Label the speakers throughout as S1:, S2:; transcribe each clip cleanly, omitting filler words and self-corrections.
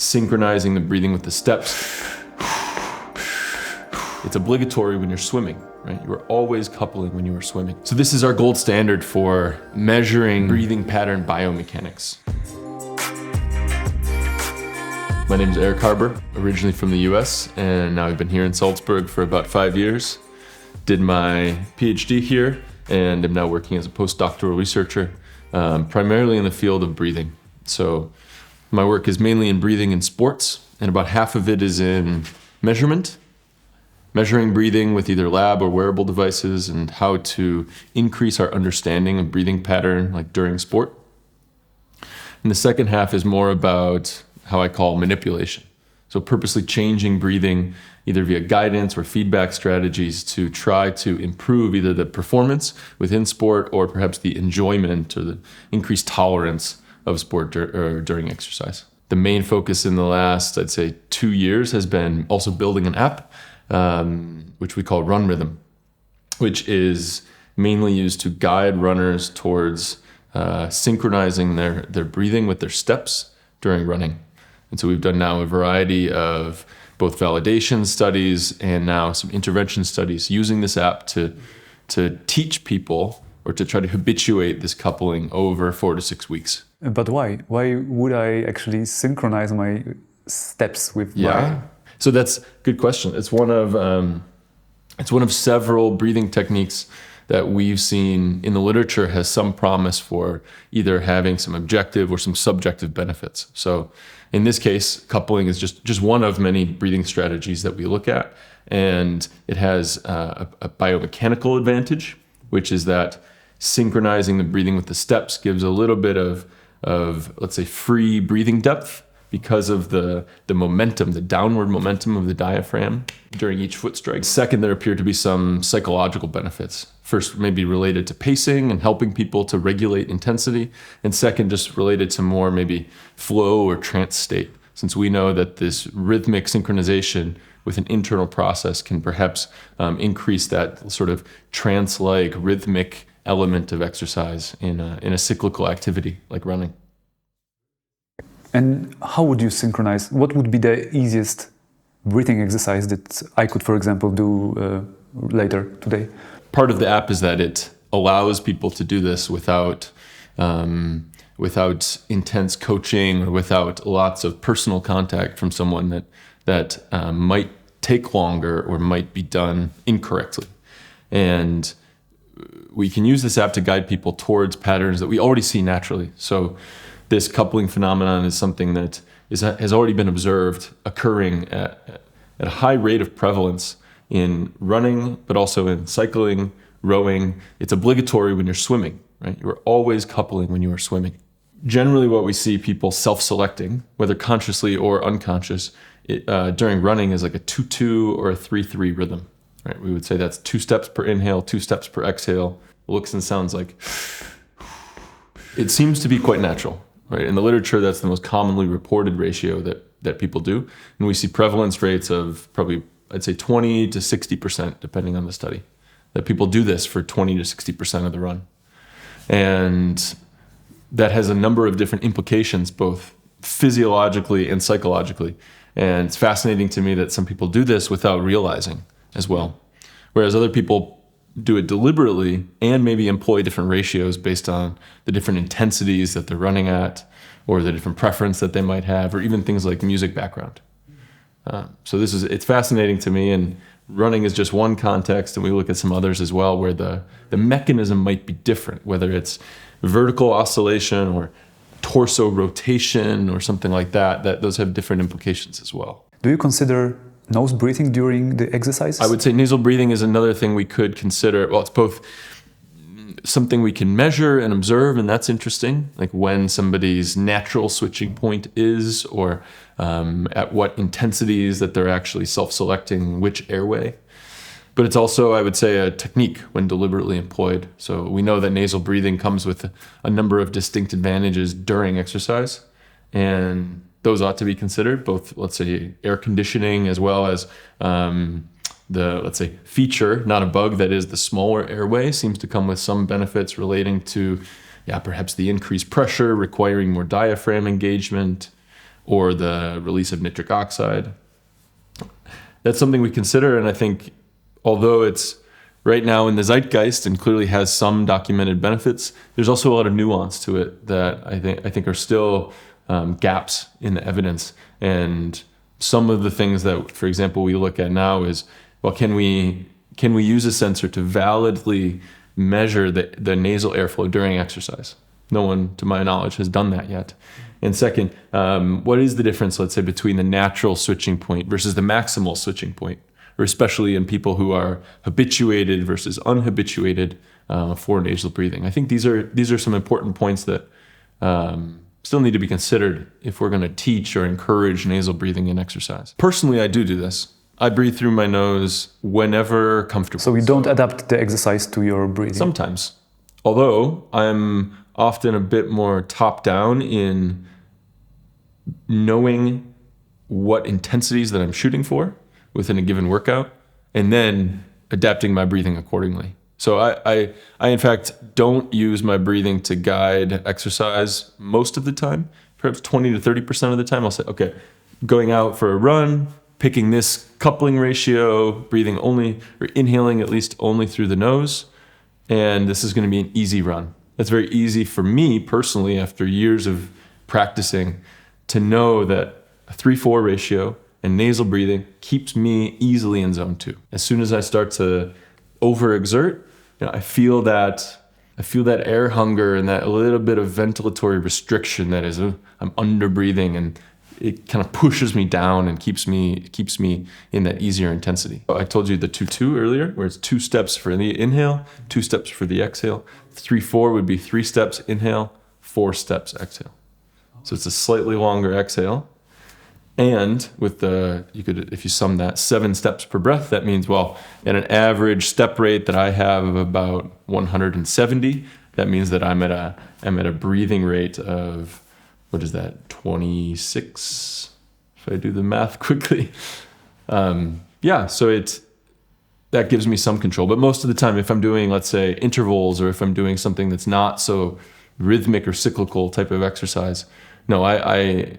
S1: synchronizing the breathing with the steps. It's obligatory when you're swimming, right? You are always coupling when you are swimming. So this is our gold standard for measuring breathing pattern biomechanics. My name is Harbour, originally from the US, and now I've been here in Salzburg for about 5 years. Did my PhD here, and am now working as a postdoctoral researcher, primarily in the field of breathing. So my work is mainly in breathing in sports, and about half of it is in measuring breathing with either lab or wearable devices, and how to increase our understanding of breathing pattern like during sport. And the second half is more about how I call manipulation. So purposely changing breathing either via guidance or feedback strategies to try to improve either the performance within sport or perhaps the enjoyment or the increased tolerance of sport during exercise. The main focus in the last, I'd say, 2 years has been also building an app, which we call Run Rhythm, which is mainly used to guide runners towards synchronizing their breathing with their steps during running. And so we've done now a variety of both validation studies and now some intervention studies using this app to teach people or to try to habituate this coupling over 4 to 6 weeks.
S2: But why? Why would I actually synchronize my steps with my...
S1: So that's a good question. It's one of several breathing techniques that we've seen in the literature has some promise for either having some objective or some subjective benefits. So in this case, coupling is just one of many breathing strategies that we look at. And it has a biomechanical advantage, which is that synchronizing the breathing with the steps gives a little bit of let's say, free breathing depth because of the momentum, the downward momentum of the diaphragm during each foot strike. Second, there appear to be some psychological benefits. First, maybe related to pacing and helping people to regulate intensity. And second, just related to more maybe flow or trance state, since we know that this rhythmic synchronization with an internal process can perhaps increase that sort of trance-like rhythmic element of exercise in a cyclical activity like running.
S2: And how would you synchronize? What would be the easiest breathing exercise that I could, for example, do later today?
S1: Part of the app is that it allows people to do this without intense coaching or without lots of personal contact from someone that might take longer or might be done incorrectly. And we can use this app to guide people towards patterns that we already see naturally. So this coupling phenomenon is something that has already been observed occurring at a high rate of prevalence in running, but also in cycling, rowing. It's obligatory when you're swimming, right? You are always coupling when you are swimming. Generally, what we see people self-selecting, whether consciously or unconscious, during running is like a 2-2 or a 3-3 rhythm, right? We would say that's 2 steps per inhale, 2 steps per exhale. Looks and sounds like... It seems to be quite natural, right? In the literature, that's the most commonly reported ratio that people do. And we see prevalence rates of probably, I'd say 20 to 60%, depending on the study, that people do this for 20 to 60% of the run. And that has a number of different implications, both physiologically and psychologically. And it's fascinating to me that some people do this without realizing as well. Whereas other people do it deliberately and maybe employ different ratios based on the different intensities that they're running at or the different preference that they might have, or even things like music background. So it's fascinating to me, and running is just one context, and we look at some others as well where the mechanism might be different, whether it's vertical oscillation or torso rotation or something like that those have different implications as well.
S2: Do you consider nose breathing during the exercise?
S1: I would say nasal breathing is another thing we could consider. Well, it's both something we can measure and observe, and that's interesting, like when somebody's natural switching point is, or at what intensities that they're actually self-selecting which airway. But it's also, I would say, a technique when deliberately employed. So we know that nasal breathing comes with a number of distinct advantages during exercise, and those ought to be considered, both, let's say, air conditioning as well as the, let's say, feature, not a bug, that is the smaller airway, seems to come with some benefits relating to, perhaps the increased pressure requiring more diaphragm engagement, or the release of nitric oxide. That's something we consider, and I think although it's right now in the zeitgeist and clearly has some documented benefits, there's also a lot of nuance to it that I think are still gaps in the evidence. And some of the things that, for example, we look at now is, well, can we use a sensor to validly measure the nasal airflow during exercise? No one, to my knowledge, has done that yet. And second, what is the difference, let's say, between the natural switching point versus the maximal switching point, or especially in people who are habituated versus unhabituated for nasal breathing? I think these are some important points that still need to be considered if we're going to teach or encourage nasal breathing in exercise. Personally, I do this. I breathe through my nose whenever comfortable.
S2: So you don't adapt the exercise to your breathing?
S1: Sometimes. Although I'm often a bit more top-down in knowing what intensities that I'm shooting for within a given workout, and then adapting my breathing accordingly. So I in fact don't use my breathing to guide exercise most of the time. Perhaps 20 to 30% of the time I'll say, okay, going out for a run, picking this coupling ratio, breathing only, or inhaling at least only through the nose, and this is going to be an easy run. That's very easy for me personally after years of practicing to know that a 3-4 ratio and nasal breathing keeps me easily in zone 2. As soon as I start to overexert, I feel that air hunger and that little bit of ventilatory restriction that is, I'm under breathing, and it kind of pushes me down and keeps me in that easier intensity. I told you the 2-2 earlier, where it's 2 steps for the inhale, 2 steps for the exhale. 3-4 would be 3 steps inhale, 4 steps exhale. So it's a slightly longer exhale. And with if you sum that 7 steps per breath, that means, well, at an average step rate that I have of about 170, that means that I'm at a breathing rate of, what is that, 26, if I do the math quickly. So that gives me some control. But most of the time, if I'm doing, let's say, intervals, or if I'm doing something that's not so rhythmic or cyclical type of exercise, no, I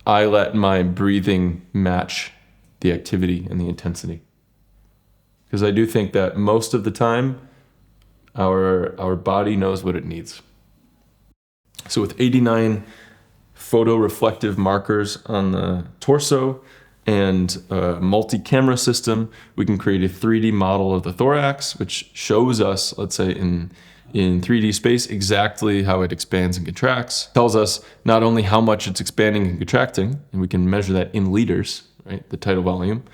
S1: let my breathing match the activity and the intensity. Because I do think that most of the time, our body knows what it needs. So with 89 photoreflective markers on the torso and a multi-camera system, we can create a 3D model of the thorax, which shows us, let's say in 3D space, exactly how it expands and contracts. Tells us not only how much it's expanding and contracting, and we can measure that in liters, right, the tidal volume,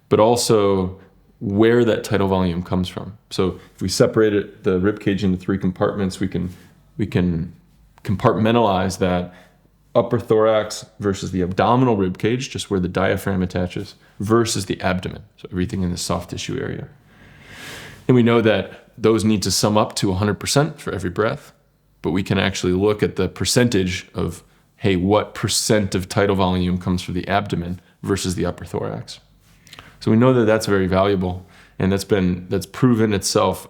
S1: but also where that tidal volume comes from. So if we separate the rib cage into 3 compartments, we can compartmentalize that upper thorax versus the abdominal rib cage, just where the diaphragm attaches, versus the abdomen, so everything in the soft tissue area. And we know that those need to sum up to 100% for every breath, but we can actually look at the percentage of, hey, what percent of tidal volume comes from the abdomen versus the upper thorax. So we know that that's very valuable, and that's proven itself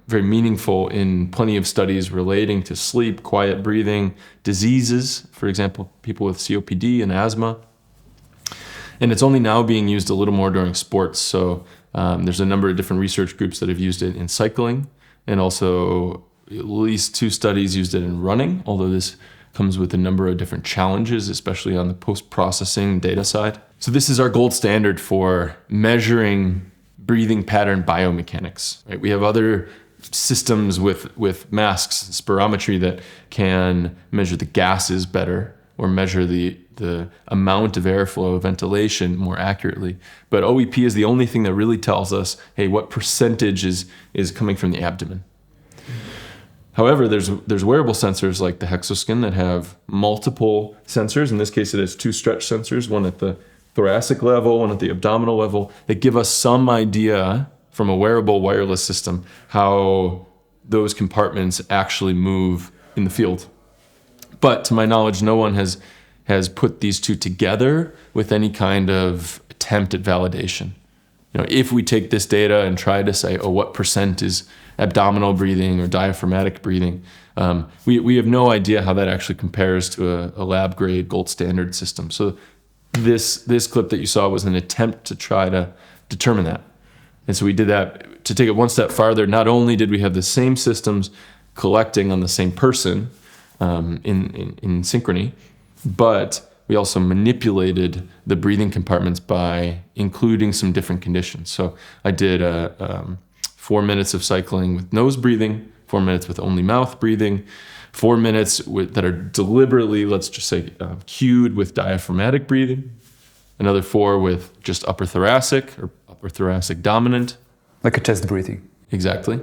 S1: very meaningful in plenty of studies relating to sleep, quiet breathing, diseases, for example, people with COPD and asthma. And it's only now being used a little more during sports. So there's a number of different research groups that have used it in cycling, and also at least 2 studies used it in running, although this comes with a number of different challenges, especially on the post-processing data side. So this is our gold standard for measuring breathing pattern biomechanics. Right? We have other systems with masks, spirometry, that can measure the gases better, or measure the amount of airflow, ventilation more accurately. But OEP is the only thing that really tells us, hey, what percentage is coming from the abdomen. However, there's wearable sensors like the Hexoskin that have multiple sensors. In this case, it has 2 stretch sensors, one at the thoracic level, one at the abdominal level, that give us some idea from a wearable wireless system how those compartments actually move in the field. But to my knowledge, no one has put these 2 together with any kind of attempt at validation. If we take this data and try to say, what percent is abdominal breathing or diaphragmatic breathing, We have no idea how that actually compares to a lab grade gold standard system. So this clip that you saw was an attempt to try to determine that. And so we did that to take it one step farther. Not only did we have the same systems collecting on the same person in synchrony, but we also manipulated the breathing compartments by including some different conditions. So I did 4 minutes of cycling with nose breathing, 4 minutes with only mouth breathing, 4 minutes that are deliberately, let's just say, cued with diaphragmatic breathing, another 4 with just upper thoracic or upper thoracic dominant.
S2: Like a chest breathing.
S1: Exactly.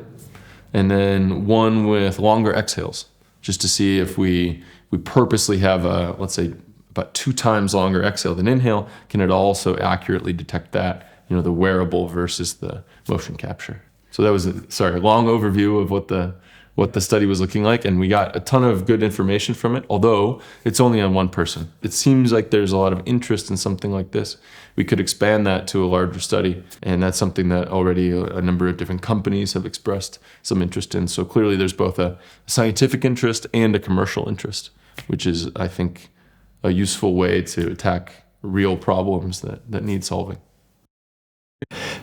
S1: And then 1 with longer exhales, just to see if we purposely have let's say, about 2 times longer exhale than inhale, can it also accurately detect that, the wearable versus the motion capture. So that was a long overview of what the study was looking like, and we got a ton of good information from it, although it's only on 1 person. It seems like there's a lot of interest in something like this. We could expand that to a larger study, and that's something that already a number of different companies have expressed some interest in. So clearly there's both a scientific interest and a commercial interest, which is, I think, a useful way to attack real problems that need solving.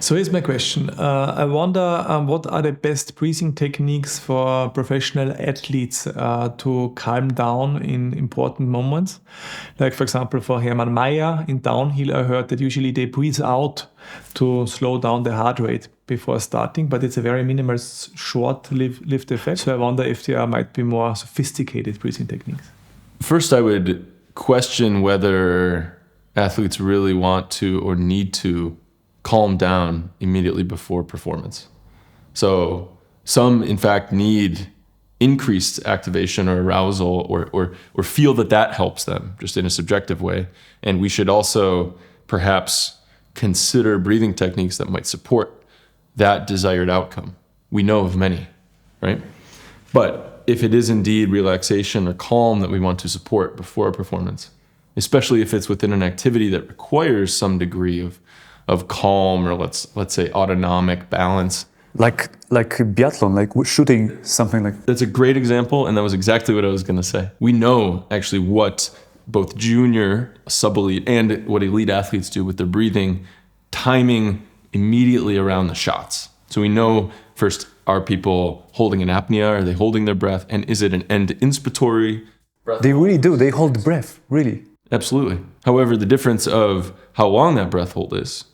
S3: So here's my question. I wonder what are the best breathing techniques for professional athletes to calm down in important moments? Like, for example, for Hermann Mayer in downhill, I heard that usually they breathe out to slow down the heart rate before starting, but it's a very minimal, short-lived effect. So I wonder if there might be more sophisticated breathing techniques.
S1: First, I would question whether athletes really want to or need to calm down immediately before performance. So some, in fact, need increased activation or arousal or feel that helps them just in a subjective way. And we should also perhaps consider breathing techniques that might support that desired outcome. We know of many, right? But if it is indeed relaxation or calm that we want to support before a performance, especially if it's within an activity that requires some degree of calm or let's say autonomic balance.
S2: Like biathlon, like shooting, something like.
S1: That's a great example, and that was exactly what I was going to say. We know actually what both junior, sub-elite, and what elite athletes do with their breathing, timing immediately around the shots. So we know first, are people holding an apnea? Are they holding their breath? And is it an end inspiratory breath?
S2: They really do. They hold breath, really.
S1: Absolutely. However, the difference of how long that breath hold is,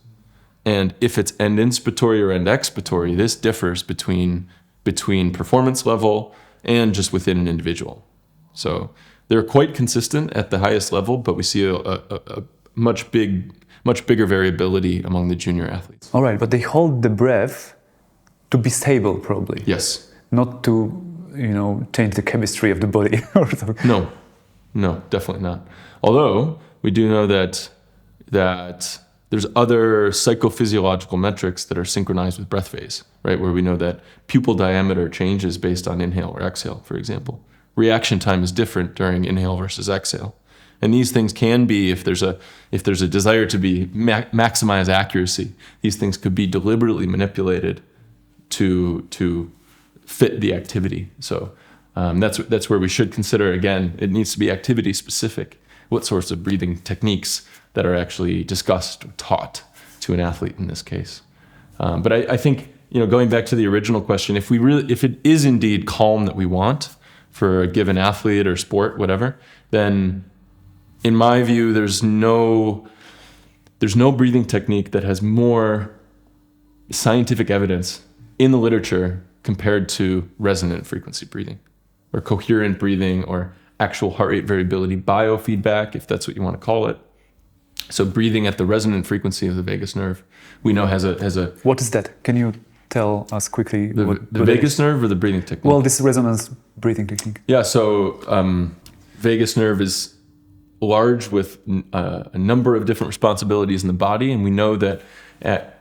S1: and if it's end inspiratory or end expiratory, this differs between performance level and just within an individual. So they're quite consistent at the highest level, but we see a much bigger variability among the junior athletes.
S2: All right, but they hold the breath to be stable, probably.
S1: Yes.
S2: Not to, change the chemistry of the body or something.
S1: No, definitely not. Although we do know that there's other psychophysiological metrics that are synchronized with breath phase, right? Where we know that pupil diameter changes based on inhale or exhale, for example. Reaction time is different during inhale versus exhale. And these things can be, if there's a desire to be maximize accuracy, these things could be deliberately manipulated to fit the activity. So that's where we should consider, again, it needs to be activity specific, what sorts of breathing techniques that are actually discussed or taught to an athlete in this case. But I think, going back to the original question, if it is indeed calm that we want for a given athlete or sport, whatever, then in my view, there's no breathing technique that has more scientific evidence in the literature compared to resonant frequency breathing or coherent breathing or actual heart rate variability, biofeedback, if that's what you want to call it. So breathing at the resonant frequency of the vagus nerve, we know has a.
S2: What is that? Can you tell us quickly?
S1: The vagus nerve or the breathing technique?
S2: Well, this resonance breathing technique.
S1: Yeah, so vagus nerve is large with a number of different responsibilities in the body, and we know that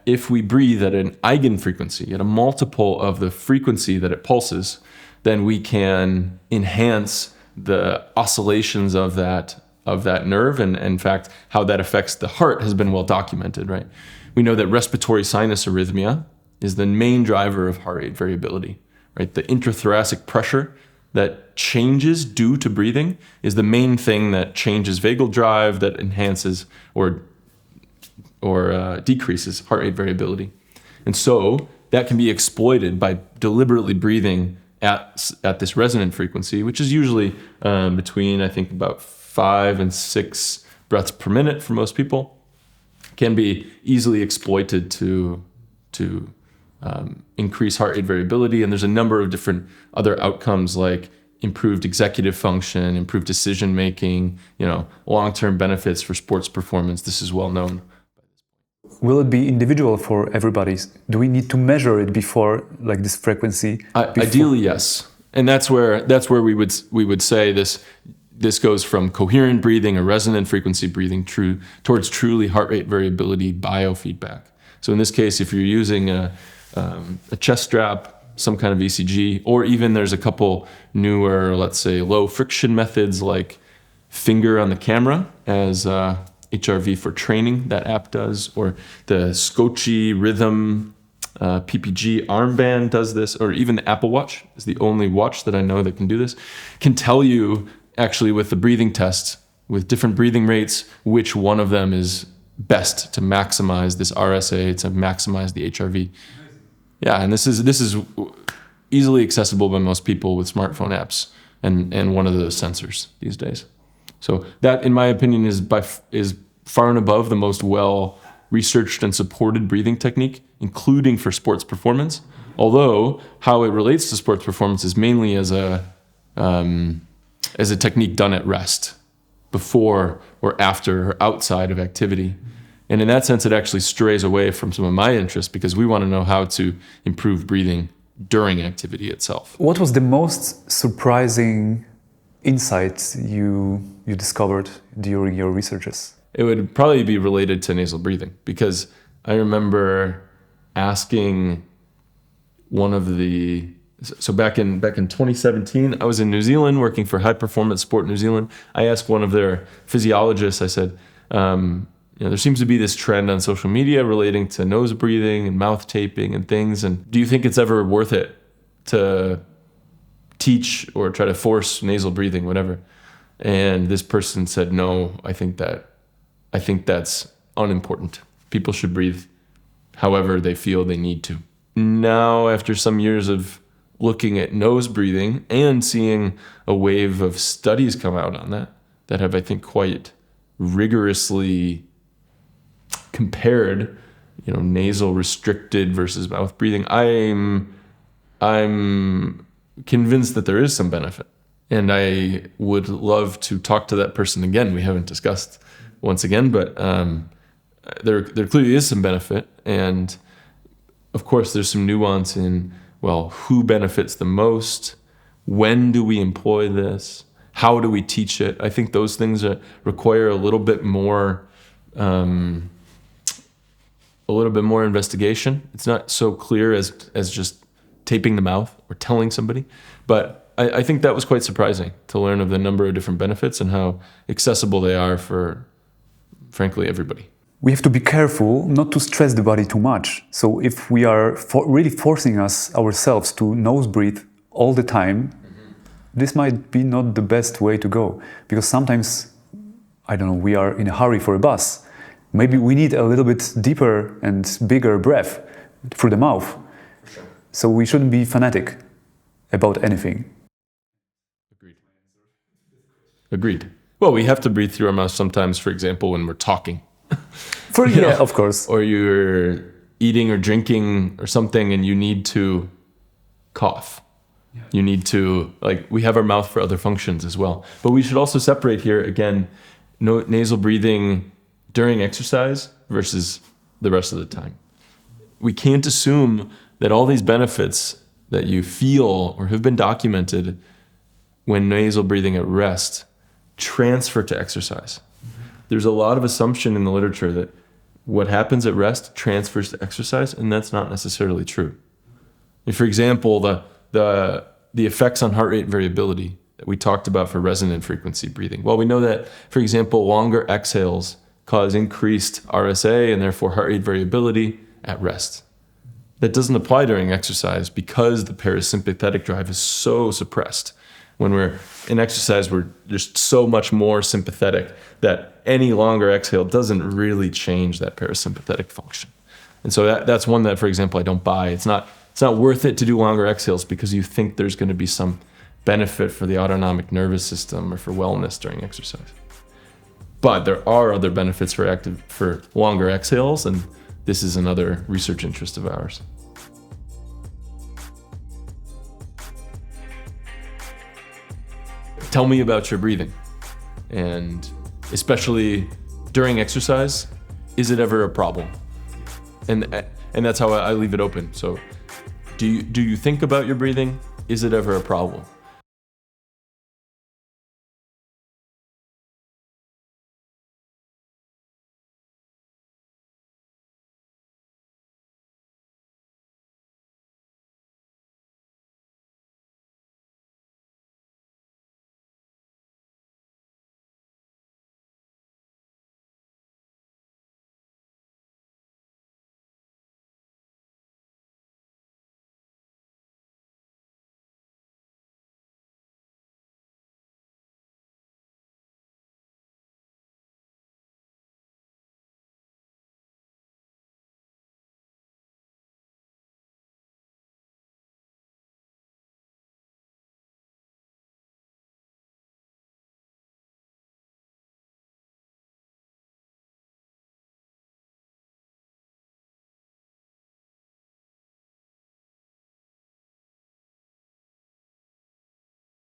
S1: if we breathe at an eigenfrequency, at a multiple of the frequency that it pulses, then we can enhance the oscillations of that nerve, and in fact, how that affects the heart has been well documented, right? We know that respiratory sinus arrhythmia is the main driver of heart rate variability, right? The intrathoracic pressure that changes due to breathing is the main thing that changes vagal drive, that enhances or decreases heart rate variability. And so that can be exploited by deliberately breathing at this resonant frequency, which is usually between, I think, about 5 and 6 breaths per minute for most people, can be easily exploited to increase heart rate variability. And there's a number of different other outcomes like improved executive function, improved decision making, long-term benefits for sports performance. This is well known.
S2: Will it be individual for everybody? Do we need to measure it before, like this frequency?
S1: Ideally, yes. And that's where we would say this goes from coherent breathing or resonant frequency breathing towards truly heart rate variability biofeedback. So in this case, if you're using a chest strap, some kind of ECG, or even there's a couple newer, let's say, low friction methods like finger on the camera as HRV for training, that app does, or the Scotchy Rhythm PPG armband does this, or even the Apple Watch is the only watch that I know that can do this, can tell you actually with the breathing test, with different breathing rates, which one of them is best to maximize this RSA, to maximize the HRV. Yeah, and this is easily accessible by most people with smartphone apps and one of those sensors these days. So that, in my opinion, is far and above the most well-researched and supported breathing technique, including for sports performance. Although how it relates to sports performance is mainly as a technique done at rest, before or after or outside of activity. And in that sense, it actually strays away from some of my interests because we want to know how to improve breathing during activity itself.
S2: What was the most surprising insight you discovered during your researches?
S1: It would probably be related to nasal breathing, because I remember asking back in 2017, I was in New Zealand working for High Performance Sport New Zealand. I asked one of their physiologists, I said, there seems to be this trend on social media relating to nose breathing and mouth taping and things. And do you think it's ever worth it to teach or try to force nasal breathing, whatever? And this person said, no, I think that's unimportant. People should breathe however they feel they need to. Now, after some years of looking at nose breathing and seeing a wave of studies come out on that have, I think, quite rigorously compared, nasal restricted versus mouth breathing, I'm convinced that there is some benefit. And I would love to talk to that person again. We haven't discussed once again, but there clearly is some benefit. And of course, there's some nuance in, who benefits the most? When do we employ this? How do we teach it? I think those things require a little bit more investigation. It's not so clear as just taping the mouth or telling somebody. But I think that was quite surprising to learn of the number of different benefits and how accessible they are for, frankly, everybody.
S2: We have to be careful not to stress the body too much. So if we are really forcing ourselves to nose breathe all the time, this might be not the best way to go. Because sometimes, we are in a hurry for a bus. Maybe we need a little bit deeper and bigger breath through the mouth. For sure. So we shouldn't be fanatic about anything.
S1: Agreed. Well, we have to breathe through our mouth sometimes, for example, when we're talking.
S2: Of course.
S1: Or you're eating or drinking or something and you need to cough. Yeah. You need to, we have our mouth for other functions as well. But we should also separate here, again, nasal breathing during exercise versus the rest of the time. We can't assume that all these benefits that you feel or have been documented when nasal breathing at rest transfer to exercise. There's a lot of assumption in the literature that what happens at rest transfers to exercise, and that's not necessarily true. For example, the effects on heart rate variability that we talked about for resonant frequency breathing. Well, we know that, for example, longer exhales cause increased RSA and therefore heart rate variability at rest. That doesn't apply during exercise because the parasympathetic drive is so suppressed. When we're in exercise, we're just so much more sympathetic that any longer exhale doesn't really change that parasympathetic function. And so that's one that, for example, I don't buy. It's not worth it to do longer exhales because you think there's going to be some benefit for the autonomic nervous system or for wellness during exercise. But there are other benefits for longer exhales, and this is another research interest of ours. Tell me about your breathing, and especially during exercise, is it ever a problem? And that's how I leave it open. So do you think about your breathing? Is it ever a problem?